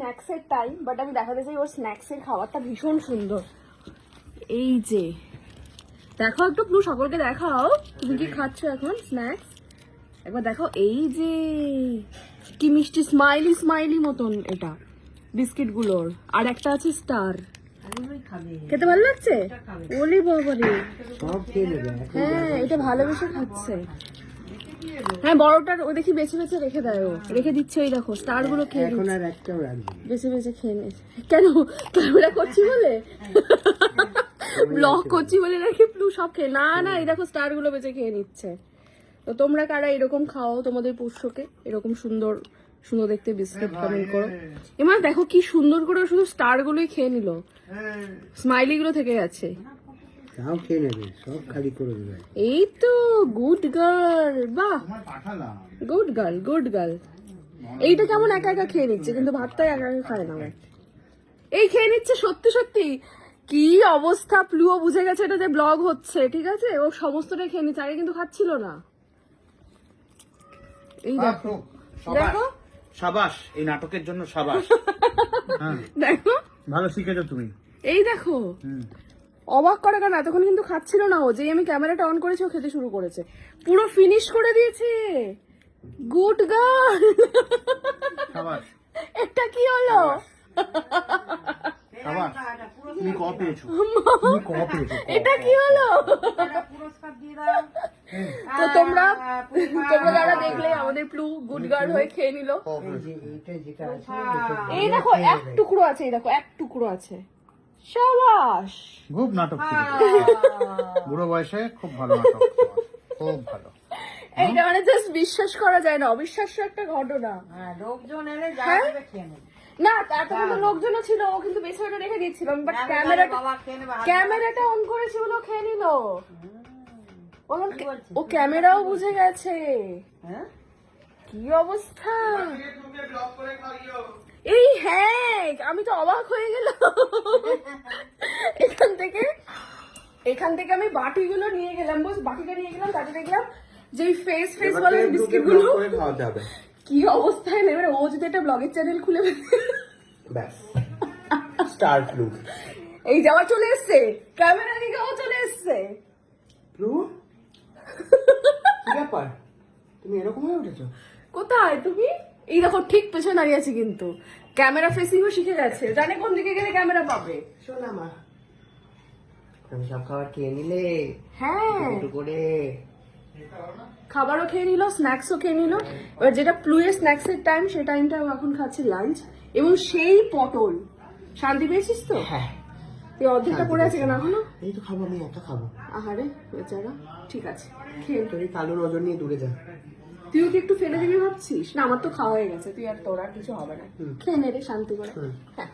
স্ন্যাক্সের time, but আমি দেখাতে চাই ওর স্ন্যাক্সের খাবারটা ভীষণ সুন্দর। এই যে দেখো, একটু প্লু সকলকে দেখাও তুমি কি খাচ্ছ এখন স্ন্যাক্স, একবার দেখো। এই যে কি মিষ্টি স্মাইলি স্মাইলি মতন এটা বিস্কিট গুলোর, আর একটা আছে স্টার। খেতে ভালো লাগছে? ওলি বাবারে, হ্যাঁ এটা ভালোবেসে খাচ্ছে। হ্যাঁ বড়টার ও দেখি বেছে বেছে রেখে দেয়, ও রেখে দিচ্ছে। ওই দেখো স্টার গুলো খেয়ে বেছে বেছে খেয়ে নিচ্ছে। কেন ক্যামেরা করছি বলে, ব্লগ করছি বলে নাকি প্লু সব খেয়ে? না না, এই দেখো স্টার গুলো বেছে খেয়ে নিচ্ছে। তো তোমরা কারা এরকম খাও তোমাদের পোষ্যকে এরকম সুন্দর সুন্দর দেখতে বিস্কিট, কমেন্ট করো। এবার দেখো কি সুন্দর করে শুধু স্টার গুলোই খেয়ে নিল, স্মাইলি গুলো থেকে গেছে। এই তো গুড গার্ল, বাহ গুড গার্ল গুড গার্ল। এইটা কেমন একা একা খেয়ে নিচ্ছে, কিন্তু ভাতটা একা একা খায় না। এই খেয়ে নিচ্ছে সত্যি সত্যি। কি অবস্থা, প্লুও বুঝে গেছে এটা যে ব্লগ হচ্ছে, ঠিক আছে? ও সমস্তটা খেয়ে নিচ্ছে, আগে কিন্তু খাচ্ছিল না। এই দেখো দেখো, সাবাস, এই নাটকের জন্য সাবাস। দেখো ভালো শিখেছো তুমি। এই দেখো, অবাক করে কেন, এতক্ষণ কিন্তু খাচ্ছিল না ও, যেই আমি ক্যামেরাটা অন করেছি ও খেতে শুরু করেছে, পুরো ফিনিশ করে দিয়েছে। Good girl. এটা কি হলো? তুমি কপ পেয়েছো, এটা কি হলো? তো তোমরা যারা দেখলে আমাদের প্লু গুড গার্ল হয়ে খেয়ে নিল। এই দেখো এক টুকরো আছে, এই দেখো এক টুকরো আছে। শাবাশ, খুব নাটক বুড়ো বয়সে খুব ভালো নাটক, খুব ভালো। এইটা মানে জাস্ট বিশ্বাস করা যায় না, অবিশ্বাস্য একটা ঘটনা। লোকজন এলে না এতগুলো লোকজনও ছিল, ও কিন্তু বেশি ওটা রেখে দিচ্ছিল, বাট ক্যামেরাটা অন করেছি বলে ও খেয়ে নিল। ও ক্যামেরাও বুঝে গেছে। কি অবস্থা এই, হ্যাঁ আমি তো অবাক হয়ে গেলাম। এখান থেকে আমি বাটিগুলো নিয়ে গেলাম, বুঝ বাটিটা নিয়ে গেলাম, তাতে দেখলাম যে ফেস বলে বিস্কিট গুলো কি অবস্থায় নেবে। ও যদি একটা ব্লগের চ্যানেল খুলে ব্যাস স্টার প্লু। এই যাওয়া চলে এসছে, ক্যামেরা দিকে ও চলে এসছে। প্লু কি ব্যাপার, তুমি এরকম হয়ে উঠেছো? কোথায় তুমি? এই দেখো ঠিক পেছনে দাঁড়িয়ে আছে, কিন্তু ক্যামেরা ফেসিংও শিখে গেছে, জানে কোন দিকে গেলে ক্যামেরা পাবে। শোনা মা, আমি সব খাবার খেয়ে নিলে? হ্যাঁ একটু করে খাবারও খেয়ে নিল, স্ন্যাক্সও খেয়ে নিল। এবার যেটা প্লুয়ের স্ন্যাক্সের টাইম, সেই টাইমটা এখন খাচ্ছে লাঞ্চ, এবং সেই পটল। শান্তি পেয়েছিস তো? হ্যাঁ। তুই অর্ধেকটা পড়ে আছে কেন এখনো? এই তো খাবো, আমি একা খাবো। আহারে বেচারা, ঠিক আছে খেয়ে। তুই কালো নজর নিয়ে দূরে যা। তুইও কি একটু ফেলে দিবি ভাবছিস? না আমার তো খাওয়া হয়ে গেছে, তুই আর তোর আর কিছু হবে না, খেয়ে নে রে শান্তি করে। হ্যাঁ।